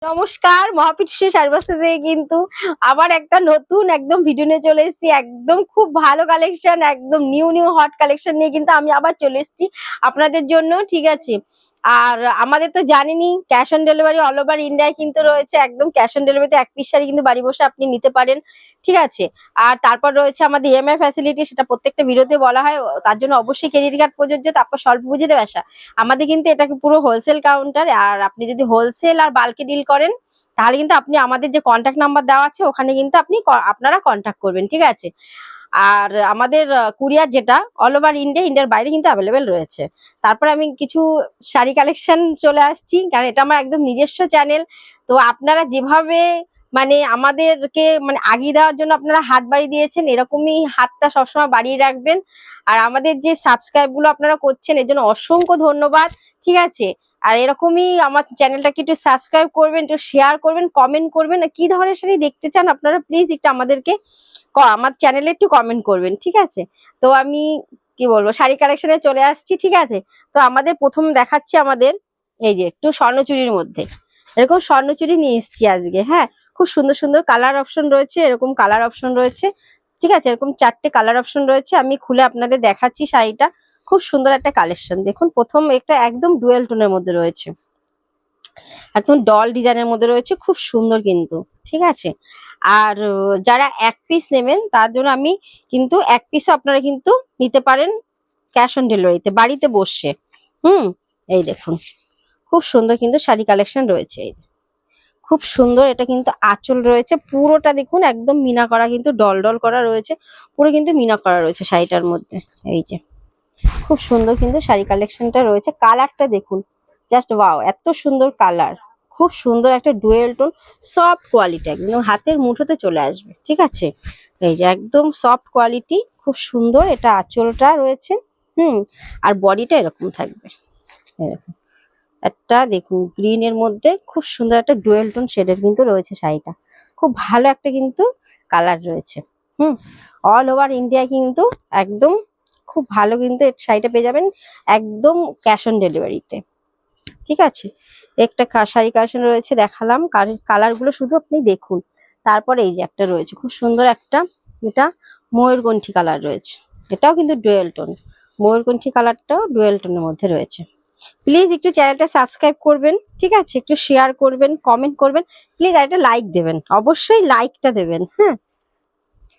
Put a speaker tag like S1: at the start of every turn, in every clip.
S1: নমস্কার, মহাপীঠেশ্বরী শাড়িবস্ত্র থেকে কিন্তু আবার একটা নতুন একদম ভিডিও নিয়ে চলে এসেছি। একদম খুব ভালো কালেকশন, একদম নিউ নিউ হট কালেকশন নিয়ে কিন্তু আমি আবার চলে এসেছি আপনাদের জন্য। ঠিক আছে, আর আমাদের তো জানেনই cash on delivery all over ইন্ডিয়ায় কিন্তু রয়েছে। একদম ক্যাশ অন ডেলিভারিতে এক পিস শাড়ি কিন্তু বাড়ি বসে আপনি নিতে পারেন। ঠিক আছে, আর তারপর রয়েছে আমাদের ইএমআই ফ্যাসিলিটি, সেটা প্রত্যেকটা ভিডিওতে বলা হয়। তার জন্য অবশ্যই ক্রেডিট কার্ড প্রযোজ্য, তারপর স্বল্প পুঁজিতে ব্যবসা। আমাদের কিন্তু এটা পুরো হোলসেল কাউন্টার, আর আপনি যদি হোলসেল আর বাল্কে ডিল করেন তাহলে কিন্তু আপনি আমাদের যে কন্ট্যাক্ট নাম্বার দেওয়া আছে ওখানে কিন্তু আপনারা কন্ট্যাক্ট করবেন। ঠিক আছে, আর আমাদের কুরিয়ার যেটা অল ওভার ইন্ডিয়ার বাইরে কিন্তু অ্যাভেলেবেল রয়েছে। তারপরে আমি কিছু শাড়ি কালেকশন চলে আসছি, কারণ এটা আমার একদম নিজস্ব চ্যানেল। তো আপনারা যেভাবে মানে আমাদেরকে মানে আগিয়ে দেওয়ার জন্য আপনারা হাত বাড়িয়ে দিয়েছেন, এরকমই হাতটা সবসময় বাড়িয়ে রাখবেন। আর আমাদের যে সাবস্ক্রাইব গুলো আপনারা করছেন এর জন্য অসংখ্য ধন্যবাদ। ঠিক আছে, আর এরকমই আমার চ্যানেলটাকে একটু সাবস্ক্রাইব করবেন, একটু শেয়ার করবেন, কমেন্ট করবেন। আর কি ধরনের শাড়ি দেখতে চান আপনারা প্লিজ একটু আমাদেরকে আমার চ্যানেলে একটু কমেন্ট করবেন। ঠিক আছে, তো আমি কি বলবো, শাড়ি কালেকশনে চলে আসছি। ঠিক আছে, তো আমাদের প্রথম দেখাচ্ছি আমাদের এই যে একটু স্বর্ণচুরির মধ্যে এরকম স্বর্ণচুরি নিয়ে এসেছি আজকে। হ্যাঁ, খুব সুন্দর সুন্দর কালার অপশন রয়েছে, এরকম কালার অপশন রয়েছে। ঠিক আছে, এরকম 4টে কালার অপশন রয়েছে। আমি খুলে আপনাদের দেখাচ্ছি শাড়িটা। খুব সুন্দর একটা কালেকশন। দেখুন, প্রথম একটা একদম ডুয়েল টোনের মধ্যে রয়েছে, একদম ডল ডিজাইনের মধ্যে রয়েছে, খুব সুন্দর কিন্তু। ঠিক আছে, আর যারা এক পিস নেবেন তার জন্য আমি কিন্তু এক পিসও আপনারা কিন্তু নিতে পারেন ক্যাশ অন ডেলিভারিতে বাড়িতে বসে। এই দেখুন, খুব সুন্দর কিন্তু শাড়ি কালেকশন রয়েছে। এই যে, খুব সুন্দর, এটা কিন্তু আঁচল রয়েছে পুরোটা দেখুন, একদম মিনা করা, কিন্তু ডল ডল করা রয়েছে, পুরো কিন্তু মিনা করা রয়েছে শাড়িটার মধ্যে। এই যে, খুব সুন্দর কিন্তু শাড়ি কালেকশনটা রয়েছে। কালারটা দেখুন, জাস্ট ওয়াও, এত সুন্দর কালার। খুব সুন্দর একটা ডুয়েল টোন, সফট কোয়ালিটি, একদম হাতের মুঠোতে চলে আসবে। ঠিক আছে, এই যে একদম সফট কোয়ালিটি, খুব সুন্দর। এটা আঁচলটা রয়েছে, আর বডিটা এরকম থাকবে। এরকম একটা দেখুন গ্রিন এর মধ্যে খুব সুন্দর একটা ডুয়েল টোন শেডের কিন্তু রয়েছে শাড়িটা। খুব ভালো একটা কিন্তু কালার রয়েছে। অল ওভার ইন্ডিয়া কিন্তু একদম খুব ভালো কিন্তু এই শাড়িটা পেয়ে যাবেন একদম ক্যাশ অন ডেলিভারিতে। ঠিক আছে, একটা শাড়ি কালেকশন রয়েছে, দেখালাম। কালার গুলো শুধু আপনি দেখুন। তারপরে এই যে একটা রয়েছে খুব সুন্দর একটা, এটা ময়ূরকণ্ঠী কালার রয়েছে, এটাও কিন্তু ডুয়েল টোন। ময়ূরকণ্ঠী কালারটাও ডুয়েল টোনের মধ্যে রয়েছে। প্লিজ একটু চ্যানেলটা সাবস্ক্রাইব করবেন। ঠিক আছে, একটু শেয়ার করবেন, কমেন্ট করবেন, প্লিজ আর একটা লাইক দেবেন, অবশ্যই লাইকটা দেবেন। হ্যাঁ,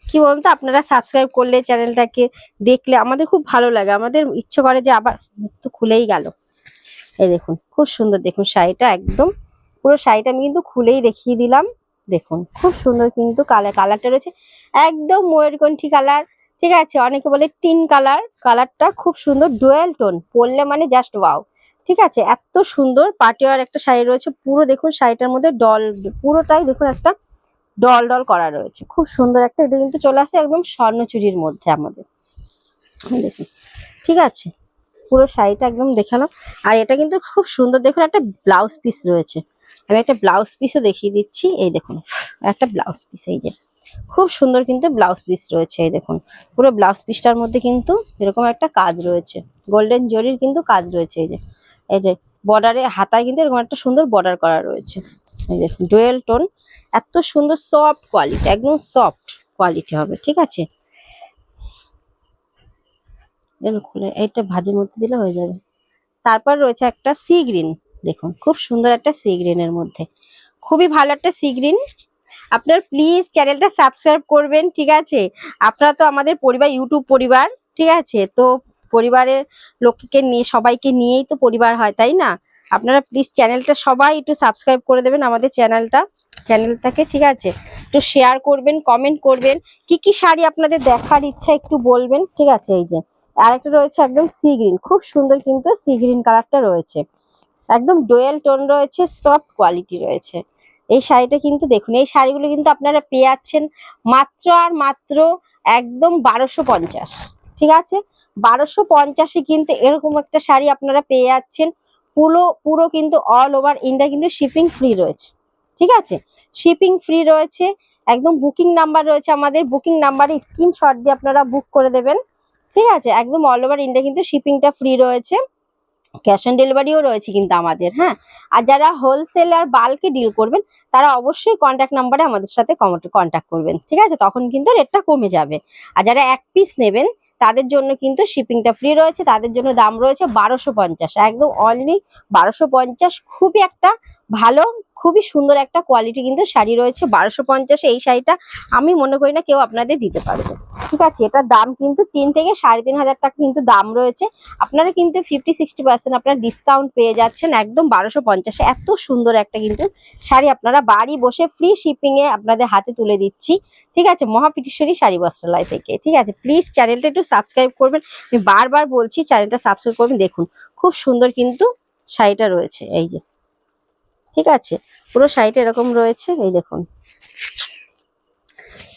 S1: কি বলুন তো, আপনারা সাবস্ক্রাইব করলে চ্যানেলটাকে দেখলে আমাদের খুব ভালো লাগে, আমাদের ইচ্ছে করে যে আবার তো খুলেই গেল। এই দেখুন, খুব সুন্দর দেখুন শাড়িটা, একদম পুরো শাড়িটা আমি কিন্তু খুলেই দেখিয়ে দিলাম। দেখুন, খুব সুন্দর কিন্তু কালারটা রয়েছে, একদম ময়ূরকণ্ঠী কালার। ঠিক আছে, অনেকে বলে টিন কালার, কালারটা খুব সুন্দর ডুয়েল টোন, পরলে মানে জাস্ট ওয়াও। ঠিক আছে, এত সুন্দর পাটিওয়ার একটা শাড়ি রয়েছে, পুরো দেখুন শাড়িটার মধ্যে ডল, পুরোটাই দেখুন একটা ডল ডল করা রয়েছে, খুব সুন্দর একটা। এটা কিন্তু চলে আসছে একদম স্বর্ণচুরির মধ্যে আমাদের। দেখুন, ঠিক আছে, পুরো শাড়িটা একদম দেখালাম। আর এটা কিন্তু খুব সুন্দর, দেখুন একটা ব্লাউজ পিস রয়েছে। আমি একটা ব্লাউজ পিসও দেখিয়ে দিচ্ছি। এই দেখুন, একটা ব্লাউজ পিস, এই যে খুব সুন্দর কিন্তু ব্লাউজ পিস রয়েছে। এই দেখুন, পুরো ব্লাউজ পিসটার মধ্যে কিন্তু এরকম একটা কাজ রয়েছে, গোল্ডেন জরির কিন্তু কাজ রয়েছে। এই যে, এই যে বর্ডারে হাতায় কিন্তু এরকম একটা সুন্দর বর্ডার করা রয়েছে। এই দেখুন, ডুয়েল টোন, এত সুন্দর সফট কোয়ালিটি, একদম সফট কোয়ালিটি হবে। ঠিক আছে, খুলে এইটা ভাজের মধ্যে দিলে হয়ে যাবে। তারপর রয়েছে একটা সি গ্রিন, দেখুন খুব সুন্দর একটা সি গ্রিনের মধ্যে, খুবই ভালো একটা সি গ্রিন। আপনার প্লিজ চ্যানেলটা সাবস্ক্রাইব করবেন। ঠিক আছে, আপনারা তো আমাদের পরিবার, ইউটিউব পরিবার। ঠিক আছে, তো পরিবারের লোককে নিয়ে, সবাইকে নিয়েই তো পরিবার হয়, তাই না? আপনারা প্লিজ চ্যানেলটা সবাই একটু সাবস্ক্রাইব করে দেবেন আমাদের চ্যানেলটাকে। ঠিক আছে, একটু শেয়ার করবেন, কমেন্ট করবেন, কি কি শাড়ি আপনাদের দেখার ইচ্ছা একটু বলবেন। ঠিক আছে, এই যে আরেকটা রয়েছে একদম সি গ্রিন, খুব সুন্দর কিন্তু সি গ্রিন কালারটা রয়েছে, একদম ডুয়েল টোন রয়েছে, সফট কোয়ালিটি রয়েছে। এই শাড়িটা কিন্তু দেখুন, এই শাড়িগুলো কিন্তু আপনারা পেয়ে যাচ্ছেন মাত্র আর মাত্র একদম 1250। ঠিক আছে, 1250-এ কিন্তু এরকম একটা শাড়ি আপনারা পেয়ে যাচ্ছেন। পুরো পুরো কিন্তু অল ওভার ইন্ডিয়া কিন্তু শিপিং ফ্রি রয়েছে। ঠিক আছে, শিপিং ফ্রি রয়েছে। একদম বুকিং নাম্বার রয়েছে আমাদের, বুকিং নাম্বারে স্ক্রিনশট দিয়ে আপনারা বুক করে দেবেন। ঠিক আছে, একদম অল ওভার ইন্ডিয়া কিন্তু শিপিংটা ফ্রি রয়েছে। ক্যাশ অন ডেলিভারিও রয়েছে কিন্তু আমাদের, হ্যাঁ। আর যারা হোলসেল আর বাল্কে ডিল করবেন তারা অবশ্যই কন্ট্যাক্ট নাম্বারে আমাদের সাথে কন্ট্যাক্ট করবেন, ঠিক আছে, তখন কিন্তু রেটটা কমে যাবে। আর যারা এক পিস নেবেন তাদের জন্য কিন্তু শিপিংটা ফ্রি রয়েছে, তাদের জন্য দাম রয়েছে 1250, একদম অনলি 1250। খুবই একটা ভালো, খুবই সুন্দর একটা কোয়ালিটি কিন্তু শাড়ি রয়েছে 1250। এই শাড়িটা আমি মনে করি না কেউ আপনাদের দিতে পারবে, ঠিক আছে। এটার দাম কিন্তু 3 থেকে 3,500 টাকা কিন্তু দাম রয়েছে। আপনারা কিন্তু 50-60% আপনারা ডিসকাউন্ট পেয়ে যাচ্ছেন একদম 1250-এ। এত সুন্দর একটা কিন্তু শাড়ি আপনারা বাড়ি বসে ফ্রি শিপিং এ আপনাদের হাতে তুলে দিচ্ছি, ঠিক আছে, মহাপীঠেশ্বরী শাড়ি বস্ত্রালয় থেকে, ঠিক আছে। প্লিজ চ্যানেলটা একটু সাবস্ক্রাইব করবেন, আমি বারবার বলছি চ্যানেলটা সাবস্ক্রাইব করবেন। দেখুন খুব সুন্দর কিন্তু শাড়িটা রয়েছে, এই যে, ঠিক আছে, পুরো শাড়িটা এরকম রয়েছে, এই দেখুন।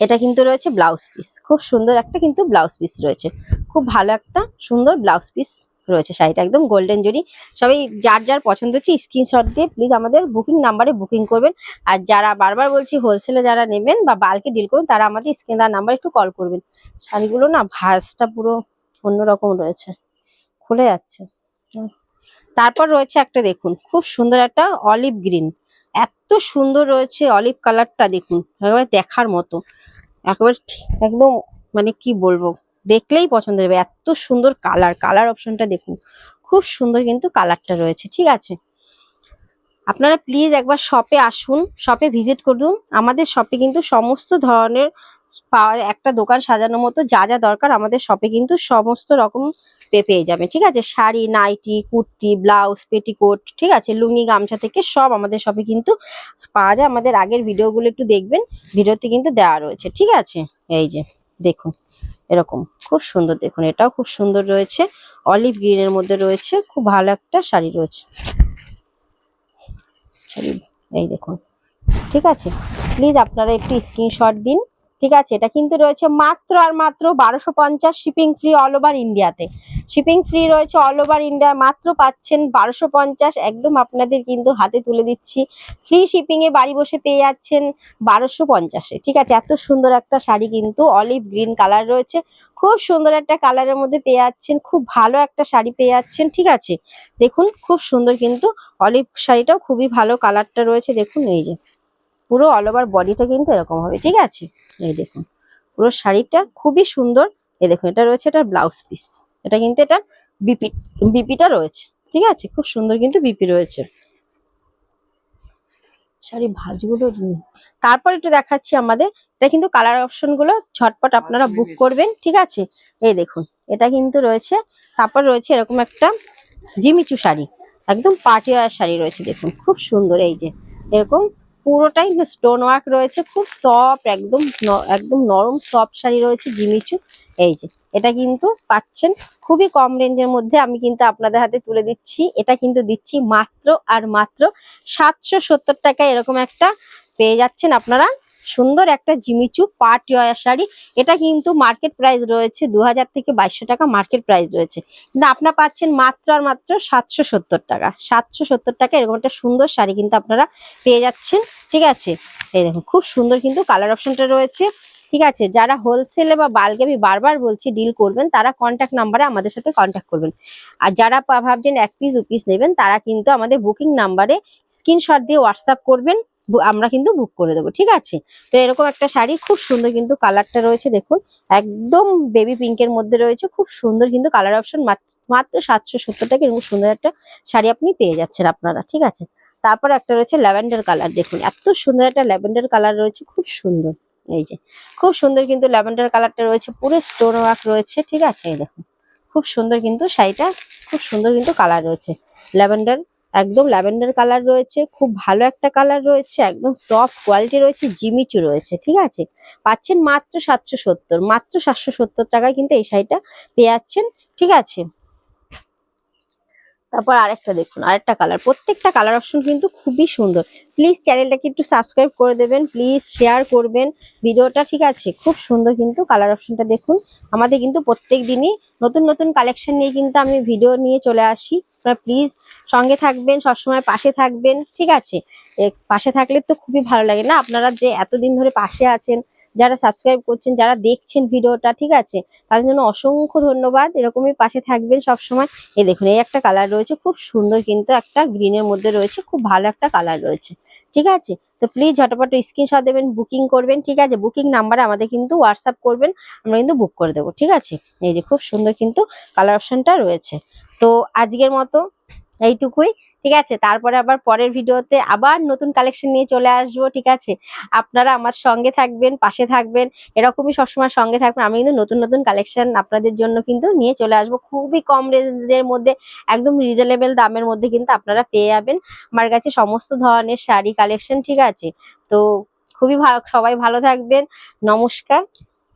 S1: এটা কিন্তু রয়েছে ব্লাউজ পিস, খুব সুন্দর একটা কিন্তু ব্লাউজ পিস রয়েছে, খুব ভালো একটা সুন্দর ব্লাউজ পিস রয়েছে। শাড়িটা একদম গোল্ডেন জরি। সবাই যার যার পছন্দ হচ্ছে স্ক্রিনশট দিয়ে প্লিজ আমাদের বুকিং নাম্বারে বুকিং করবেন। আর যারা বারবার বলছি হোলসেলে যারা নেবেন বা বাল্কে ডিল করবেন তারা আমাদের স্ক্রিন দেওয়ার নাম্বার একটু কল করবেন। শাড়িগুলো না ভাঁজটা পুরো অন্যরকম রয়েছে, খুলে যাচ্ছে। তারপর রয়েছে একটা, দেখুন খুব সুন্দর একটা অলিভ গ্রিন, এত সুন্দর রয়েছে অলিভ কালারটা, দেখুন একেবারে দেখার মতো, একেবারে একদম মানে কি বলবো, দেখলেই পছন্দ হবে, এত সুন্দর কালার। কালার অপশনটা দেখুন, খুব সুন্দর কিন্তু কালারটা রয়েছে, ঠিক আছে। আপনারা প্লিজ একবার শপে আসুন, শপে ভিজিট করুন। আমাদের শপে কিন্তু সমস্ত ধরনের পাওয়া, একটা দোকান সাজানোর মতো যা যা দরকার আমাদের শপে কিন্তু সমস্ত রকম পেয়ে যাবে, ঠিক আছে। Sari, nighty, kurti, blouse, petticoat, ঠিক আছে, লুঙ্গি, গামছা থেকে সব আমাদের শপে কিন্তু পাওয়া যায়। আমাদের আগের ভিডিওগুলো একটু দেখবেন, ভিডিওতে কিন্তু দেওয়া রয়েছে, ঠিক আছে। এই যে দেখুন এরকম খুব সুন্দর, দেখুন এটাও খুব সুন্দর রয়েছে, অলিভ গ্রিনের মধ্যে রয়েছে, খুব ভালো একটা শাড়ি রয়েছে। এই দেখুন, ঠিক আছে, প্লিজ আপনারা একটু স্ক্রিনশট দিন, ঠিক আছে। এটা কিন্তু রয়েছে মাত্র আর মাত্র 1250, শিপিং ফ্রি অল ওভার ইন্ডিয়াতে। শিপিং ফ্রি রয়েছে অল ওভার ইন্ডিয়া, মাত্র পাচ্ছেন 1250, একদম আপনাদের কিন্তু হাতে তুলে দিচ্ছি। ফ্রি শিপিং এ বাড়ি বসে পেয়ে যাচ্ছেন 1250-এ, ঠিক আছে। এত সুন্দর একটা শাড়ি কিন্তু অলিভ গ্রিন কালার রয়েছে, খুব সুন্দর একটা কালারের মধ্যে পেয়ে যাচ্ছেন, খুব ভালো একটা শাড়ি পেয়ে যাচ্ছেন, ঠিক আছে। দেখুন খুব সুন্দর কিন্তু অলিভ শাড়িটাও খুবই ভালো কালারটা রয়েছে, দেখুন এই যে পুরো অল ওভার বডিটা কিন্তু এরকম হবে, ঠিক আছে। এই দেখুন পুরো শাড়িটা খুবই সুন্দর। এই দেখুন এটা রয়েছে এটা ব্লাউজ পিস, এটা কিন্তু এটা বিপি, বিপিটা রয়েছে, ঠিক আছে, খুব সুন্দর কিন্তু বিপি রয়েছে। শাড়ি ভাঁজগুলো তারপর একটু দেখাচ্ছি আমাদের, এটা কিন্তু কালার অপশন গুলো ঝটপট আপনারা বুক করবেন, ঠিক আছে। এই দেখুন এটা কিন্তু রয়েছে, তারপর রয়েছে এরকম একটা জিমিচু শাড়ি, একদম পার্টি ওয়্যার শাড়ি রয়েছে, দেখুন খুব সুন্দর। এই যে এরকম পুরোটাই স্টোন ওয়ার্ক রয়েছে, খুব সফট, একদম একদম নরম সফট শাড়ি রয়েছে জিমিচু। এই যে এটা কিন্তু পাচ্ছেন খুবই কম রেঞ্জের মধ্যে, আমি কিন্তু আপনাদের হাতে তুলে দিচ্ছি। এটা কিন্তু দিচ্ছি মাত্র আর মাত্র 770 টাকায়, এরকম একটা পেয়ে যাচ্ছেন আপনারা সুন্দর একটা জিমিচু পার্টি ওয়্যার শাড়ি। এটা কিন্তু মার্কেট প্রাইস রয়েছে 2000 থেকে 2200 টাকা মার্কেট প্রাইস রয়েছে, কিন্তু আপনারা পাচ্ছেন মাত্র আর মাত্র 770 টাকা। 770 টাকা এরকম একটা সুন্দর শাড়ি কিন্তু আপনারা পেয়ে যাচ্ছেন, ঠিক আছে। এই দেখুন খুব সুন্দর কিন্তু কালার অপশনটা রয়েছে, ঠিক আছে। যারা হোলসেলে বা বাল্কে, আমি বারবার বলছি, ডিল করবেন তারা কন্ট্যাক্ট নাম্বারে আমাদের সাথে কন্ট্যাক্ট করবেন। আর যারা ভাবছেন 1 পিস 2 পিস নেবেন তারা কিন্তু আমাদের বুকিং নাম্বারে স্ক্রিনশট দিয়ে হোয়াটসঅ্যাপ করবেন, আমরা কিন্তু বুক করে দেবো, ঠিক আছে। তো এরকম একটা শাড়ি খুব সুন্দর কিন্তু কালারটা রয়েছে, দেখুন একদম বেবি পিঙ্কের মধ্যে রয়েছে, খুব সুন্দর কিন্তু কালার অপশন। মাত্র 770 টাকা এরকম সুন্দর একটা শাড়ি আপনি পেয়ে যাচ্ছেন আপনারা, ঠিক আছে। তারপর একটা রয়েছে ল্যাভেন্ডার কালার, দেখুন এত সুন্দর একটা ল্যাভেন্ডার কালার রয়েছে, খুব সুন্দর। এই যে খুব সুন্দর কিন্তু ল্যাভেন্ডার কালারটা রয়েছে, পুরো স্টোন ওয়ার্ক রয়েছে, ঠিক আছে। এই দেখুন খুব সুন্দর কিন্তু শাড়িটা, খুব সুন্দর কিন্তু কালার রয়েছে ল্যাভেন্ডার, একদম ল্যাভেন্ডার কালার রয়েছে, খুব ভালো একটা কালার রয়েছে, একদম সফট কোয়ালিটি রয়েছে, জিমিচু রয়েছে, ঠিক আছে। পাচ্ছেন মাত্র 770, মাত্র 770 টাকায় কিন্তু এই শাড়িটা পেয়ে যাচ্ছেন, ঠিক আছে। তারপর আরেকটা দেখুন, আরেকটা কালার, প্রত্যেকটা কালার অপশন কিন্তু খুবই সুন্দর। প্লিজ চ্যানেলটাকে একটু সাবস্ক্রাইব করে দেবেন, প্লিজ শেয়ার করবেন ভিডিওটা, ঠিক আছে। খুব সুন্দর কিন্তু কালার অপশনটা দেখুন। আমাদের কিন্তু প্রত্যেক দিনই নতুন নতুন কালেকশন নিয়ে কিন্তু আমি ভিডিও নিয়ে চলে আসি, আপনারা প্লিজ সঙ্গে থাকবেন, সবসময় পাশে থাকবেন, ঠিক আছে। পাশে থাকলে তো খুবই ভালো লাগে না, আপনারা যে এতদিন ধরে পাশে আছেন, যারা সাবস্ক্রাইব করছেন, যারা দেখছেন ভিডিওটা, ঠিক আছে, তাদের জন্য অসংখ্য ধন্যবাদ। এরকমই পাশে থাকবেন সবসময়। এই দেখুন, এই একটা কালার রয়েছে খুব সুন্দর, কিন্তু একটা গ্রিনের মধ্যে রয়েছে, খুব ভালো একটা কালার রয়েছে, ঠিক আছে। তো প্লিজ ঝটপট স্ক্রিনশট দেবেন, বুকিং করবেন, ঠিক আছে। বুকিং নাম্বারে আমাদের কিন্তু হোয়াটসঅ্যাপ করবেন, আমরা কিন্তু বুক করে দেবো, ঠিক আছে। এই যে খুব সুন্দর কিন্তু কালার অপশনটা রয়েছে। তো আজকের মতো এইটুকুই, ঠিক আছে। তারপরে আবার পরের ভিডিওতে আবার নতুন কালেকশন নিয়ে চলে আসবো, ঠিক আছে। আপনারা আমার সঙ্গে থাকবেন, পাশে থাকবেন, এরকমই সবসময় সঙ্গে থাকবেন। আমি কিন্তু নতুন নতুন কালেকশন আপনাদের জন্য কিন্তু নিয়ে চলে আসবো, খুবই কম রেঞ্জের মধ্যে, একদম রিজনেবল দামের মধ্যে কিন্তু আপনারা পেয়ে যাবেন আমার কাছে সমস্ত ধরনের শাড়ি কালেকশন, ঠিক আছে। তো খুবই ভালো, সবাই ভালো থাকবেন। নমস্কার।